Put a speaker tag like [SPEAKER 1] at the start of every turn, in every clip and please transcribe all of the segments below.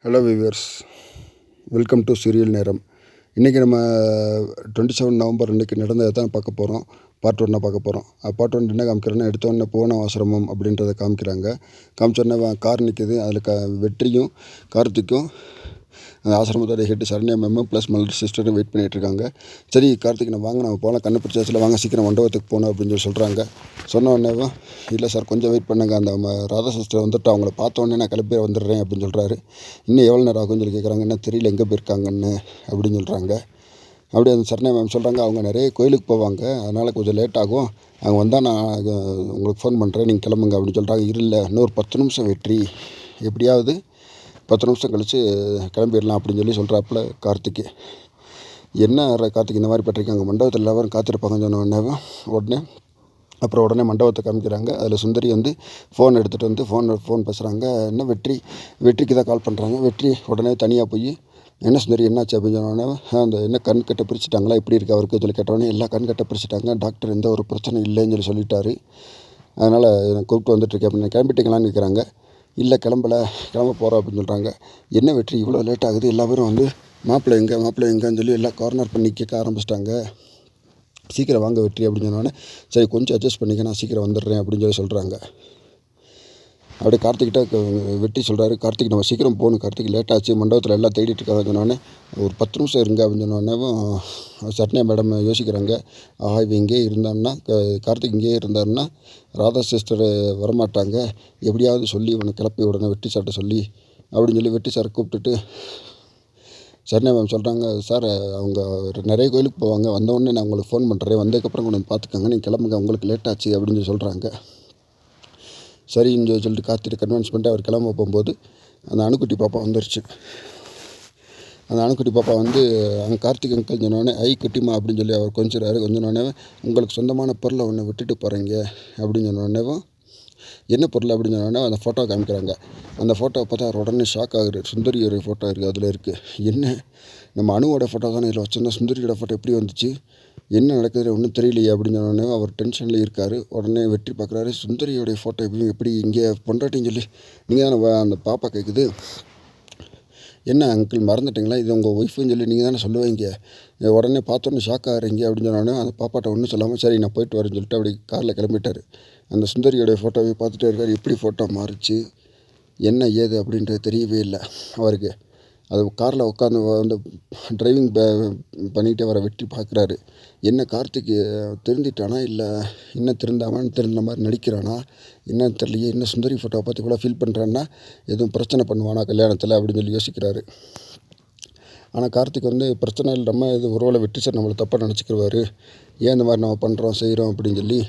[SPEAKER 1] Hello viewers, welcome to serial நேரம். இன்றைக்கி நம்ம 27 நவம்பர் இன்றைக்கி நடந்ததை தான் பார்க்க போகிறோம். பார்ட் 1 பார்க்க போகிறோம். பார்ட் 1 என்ன காமிக்கிறேன்னா, எடுத்தோடனே பூவனம் ஆசிரமம் அப்படின்றத காமிக்கிறாங்க. காமிச்சோடனே கார் நிற்கிது. அதில் வெற்றியும் கார்த்திக்கும் அந்த ஆசிரமத்தோட ஹெட் சரண்யா மேம் ப்ளஸ் மலர் சிஸ்டரும் வெயிட் பண்ணிகிட்ருக்காங்க. சரி கார்த்திக், நம்ம வாங்க, நம்ம போகலாம், கண்ணு பிடிச்சாச்சில் வாங்க, சீக்கிரம் மண்டபத்துக்கு போகணும் அப்படின்னு சொல்கிறாங்க. சொன்ன உடனே இல்லை சார், கொஞ்சம் வெயிட் பண்ணுங்க, அந்த ராதா சிஸ்டர் வந்துட்டு அவங்கள பார்த்த உடனே நான் கிளம்பி வந்துடுறேன் அப்படின்னு சொல்கிறாரு. இன்னும் எவ்வளோ நேரம் ஆகும்னு சொல்லி கேட்குறாங்க. என்ன தெரியல, எங்கே போயிருக்காங்கன்னு அப்படின்னு சொல்கிறாங்க. அப்படியே அந்த சரண்யா மேம் சொல்கிறாங்க, அவங்க நிறைய கோயிலுக்கு போவாங்க, அதனால் கொஞ்சம் லேட் ஆகும், அவங்க வந்தால் நான் உங்களுக்கு ஃபோன் பண்ணுறேன், நீங்கள் கிளம்புங்க அப்படின்னு சொல்கிறாங்க. இல்லை, இன்னொரு 10 நிமிஷம் வெற்றி, எப்படியாவது 10 நிமிஷம் கழித்து கிளம்பிடலாம் அப்படின்னு சொல்லி சொல்கிறாப்புல கார்த்திக். என்ன கார்த்திக் இந்த மாதிரி பட்டிருக்காங்க, மண்டபத்தில் எல்லாரும் காத்திருப்பாங்கன்னு சொன்ன உடனே மண்டபத்தை காமிக்கிறாங்க. அதில் சுந்தரி வந்து ஃபோன் எடுத்துகிட்டு வந்து ஃபோன் பேசுகிறாங்க. என்ன வெற்றிக்கு தான் கால் பண்ணுறாங்க. வெற்றி உடனே தனியாக போய் என்ன சுந்தரி என்னாச்சு அப்படின்னு சொன்னோடனே, அந்த என்ன கண் கட்டை பிரிச்சுட்டாங்களா, எப்படி இருக்குது அவருக்கு சொல்லி கேட்டோடனே, எல்லா கண் கட்டை பிரிச்சுட்டாங்க, டாக்டர் எந்த ஒரு பிரச்சனை இல்லைன்னு சொல்லிட்டாரு, அதனால் கூப்பிட்டு வந்துட்டுருக்கேன் அப்படின்னு. கிளம்பிட்டீங்களான்னு கேட்குறாங்க. இல்லை கிளம்ப போகிறோம் அப்படின்னு சொல்கிறாங்க. என்ன வெற்றி இவ்வளோ லேட் ஆகுது, எல்லா பேரும் வந்து மாப்பிள்ளை எங்கேன்னு சொல்லி எல்லாம் கார்னர் பண்ணி கேட்க ஆரம்பிச்சிட்டாங்க, சீக்கிரம் வாங்க வெற்றி அப்படின்னு சொன்னோடனே, சரி கொஞ்சம் அட்ஜஸ்ட் பண்ணிக்க, நான் சீக்கிரம் வந்துடுறேன் அப்படின்னு சொல்லி சொல்கிறாங்க. அப்படியே கார்த்திக்கிட்ட வெற்றி சொல்கிறாரு, கார்த்திக் நம்ம சீக்கிரம் போகணும், கார்த்திக் லேட் ஆச்சு, மண்டபத்தில் எல்லாம் தேடிட்டு இருக்காங்க சொன்னோடனே, ஒரு 10 நிமிஷம் இருங்க அப்படின்னு சொன்னோடனே சரண்யா மேடம் யோசிக்கிறாங்க. இவன் இங்கே இருந்தான்னா, கார்த்திக் இங்கேயே இருந்தாருன்னா ராதா சிஸ்டர் வரமாட்டாங்க, எப்படியாவது சொல்லி இவனை கிளப்பி உடனே வெட்டி சார்ட்ட சொல்லி அப்படின்னு சொல்லி வெட்டி சாரை கூப்பிட்டுட்டு சரண்யா மேம் சொல்கிறாங்க, சார் அவங்க நிறைய கோயிலுக்கு போவாங்க, வந்தவுடனே நான் உங்களுக்கு ஃபோன் பண்ணுறேன், வந்ததுக்கப்புறம் கொண்டு வந்து பார்த்துக்கோங்க, நீங்கள் கிளம்புங்க, உங்களுக்கு லேட் ஆச்சு அப்படின்னு சொல்லி சொல்கிறாங்க. சரின்னு சொல்லிட்டு கார்த்திகை கன்வின்ஸ் பண்ணிட்டு அவர் கிளம்ப போகும்போது அந்த அணுக்குட்டி பாப்பா வந்துருச்சு. அந்த அணுக்குட்டி பாப்பா வந்து அவங்க கார்த்திக் அங்கிள் சொன்னோடனே, குட்டிமா அப்படின்னு சொல்லி அவர் கொஞ்சிறாரு. கொஞ்சோடனே, உங்களுக்கு சொந்தமான பொருளை ஒன்று விட்டுட்டு போகிறீங்க அப்படின்னு சொன்னோடனே, என்ன பொருள் அப்படின்னு சொன்னோடனே அந்த ஃபோட்டோ காமிக்கிறாங்க. அந்த ஃபோட்டோவை பார்த்தா அவர் உடனே ஷாக் ஆகுது. சுந்தரியோட ஃபோட்டோ இருக்குது அதில் இருக்குது. என்ன நம்ம அணுவோட ஃபோட்டோ தானே இதில் வச்சிருந்தோம், சுந்தரியோட ஃபோட்டோ எப்படி வந்துச்சு, என்ன நடக்குது ஒன்றும் தெரியலையே அப்படின்னு சொன்னோடனே அவர் டென்ஷனில் இருக்கார். உடனே வெற்றி பார்க்குறாரு, சுந்தரியோடைய ஃபோட்டோ எப்படி இங்கே பொண்டாட்டின்னு சொல்லி நீங்கள் தானே அந்த பாப்பா கேட்குது, என்ன அங்கிள் மறந்துட்டிங்களா, இது உங்கள் ஒய்ஃபுன்னு சொல்லி நீங்கள் தானே சொல்லுவீங்க, உடனே பார்த்தோன்னே ஷாக் ஆகிறீங்க அப்படின்னு சொன்னோடனே அந்த பாப்பாட்ட ஒன்றும் சொல்லாமல் சரி நான் போயிட்டு வரேன்னு சொல்லிட்டு அப்படி காரில் கிளம்பிட்டார். அந்த சுந்தரியோடைய ஃபோட்டோவை பார்த்துட்டே இருக்கார். எப்படி ஃபோட்டோ மாறிச்சு என்ன ஏது அப்படின்றது தெரியவே இல்லை அவருக்கு. அது காரில் உட்காந்து வந்து டிரைவிங் பண்ணிகிட்டே வர வெற்றி பார்க்குறாரு. என்ன கார்த்திக் திருந்திட்டானா இல்லை இன்னும் திருந்த மாதிரி நடிக்கிறானா என்னன்னு தெரியலையே, இன்னும் சுந்தரி ஃபோட்டோவை பார்த்து கூட ஃபீல் பண்ணுறான்னா எதுவும் பிரச்சனை பண்ணுவானா கல்யாணத்தில் அப்படின்னு சொல்லி யோசிக்கிறாரு. ஆனால் கார்த்திக் வந்து பிரச்சனை இல்லாமல் இது ஒருவேளை வெற்றி சார் நம்மளை தப்பாக நினச்சிக்கிடுவார், ஏன் இந்த மாதிரி நம்ம பண்ணுறோம் செய்கிறோம் அப்படின்னு சொல்லி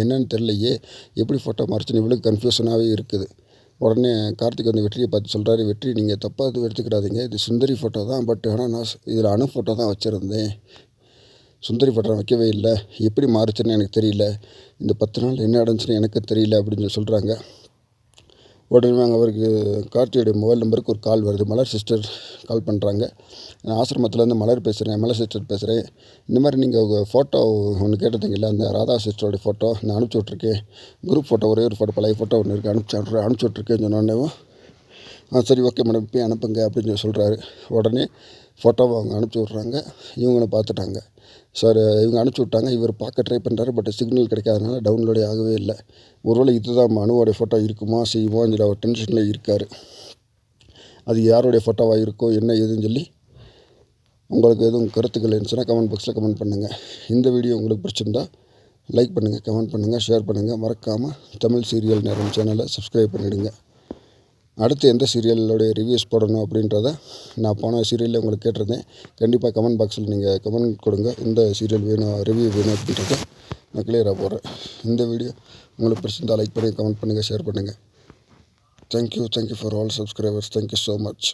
[SPEAKER 1] என்னன்னு தெரியலையே, எப்படி ஃபோட்டோ மறைச்சுன்னு இவ்வளோ கன்ஃபியூஷனாகவே இருக்குது. உடனே கார்த்திக் வந்து வெற்றியை பார்த்து சொல்கிறாரு, வெற்றி நீங்கள் தப்பாக எதுவும் எடுத்துக்கிறாதீங்க, இது சுந்தரி ஃபோட்டோ தான், பட் ஆனால் நான் இதில் அணு ஃபோட்டோ தான் வச்சுருந்தேன், சுந்தரி ஃபோட்டோ வைக்கவே இல்லை, எப்படி மாறுச்சுன்னு எனக்கு தெரியல, இந்த 10 நாள் என்ன நடந்துச்சுன்னு எனக்கு தெரியல அப்படின்னு சொல்கிறாங்க. உடனே அவருக்கு கார்த்தியோடைய மொபைல் நம்பருக்கு ஒரு கால் வருது. மலர் சிஸ்டர் கால் பண்ணுறாங்க. நான் ஆசிரமத்துலேருந்து மலர் சிஸ்டர் பேசுகிறேன், இந்த மாதிரி நீங்கள் உங்கள் ஃபோட்டோ ஒன்று கேட்டிருந்தீங்கல்ல, அந்த ராதா சிஸ்டருடைய ஃபோட்டோ நான் அனுப்பிச்சி விட்ருக்கேன், குரூப் ஃபோட்டோ ஒரே ஒரு ஃபோட்டோ பழைய ஃபோட்டோ ஒன்று இருக்குது அனுப்பிச்சி விட்ருக்கேன்னு சொன்னோடனே, சரி ஓகே மேடம் இப்போயே அனுப்புங்க அப்படின்னு சொல்லி சொல்கிறாரு. உடனே ஃபோட்டோவை அவங்க அனுப்பிச்சி விட்றாங்க. இவங்களும் பார்த்துட்டாங்க. சார் இவங்க அனுப்பிச்சி விட்டாங்க, இவர் பார்க்க ட்ரை பண்ணுறாரு, பட் சிக்னல் கிடைக்காதனால டவுன்லோடே ஆகவே இல்லை. ஒருவேளை இதுதான் அணுவோடைய ஃபோட்டோ இருக்குமா செய்வோன்னு சொல்லி அவர் டென்ஷனில் இருக்கார். அது யாருடைய ஃபோட்டோவாக இருக்கும் என்ன ஏதுன்னு சொல்லி உங்களுக்கு எதுவும் கருத்துக்கள் இருந்துச்சுன்னா கமெண்ட் பாக்ஸில் கமெண்ட் பண்ணுங்கள். இந்த வீடியோ உங்களுக்கு பிடிச்சிருந்தா லைக் பண்ணுங்கள், கமெண்ட் பண்ணுங்கள், ஷேர் பண்ணுங்கள். மறக்காமல் தமிழ் சீரியல் நேரம் சேனலை சப்ஸ்கிரைப் பண்ணிவிடுங்க. அடுத்து எந்த சீரியலோடைய ரிவ்யூஸ் போடணும் அப்படின்றத நான் போன சீரியலில் உங்களுக்கு கேட்டிருந்தேன். கண்டிப்பாக கமெண்ட் பாக்ஸில் நீங்கள் கமெண்ட் கொடுங்க, இந்த சீரியல் வேணும் ரிவ்யூ வேணும் அப்படின்றத நான் கிளியராக போடுறேன். இந்த வீடியோ உங்களுக்கு பிடிச்சிருந்தால் லைக் பண்ணுங்கள், கமெண்ட் பண்ணுங்கள், ஷேர் பண்ணுங்கள். Thank you for all subscribers. Thank you so much.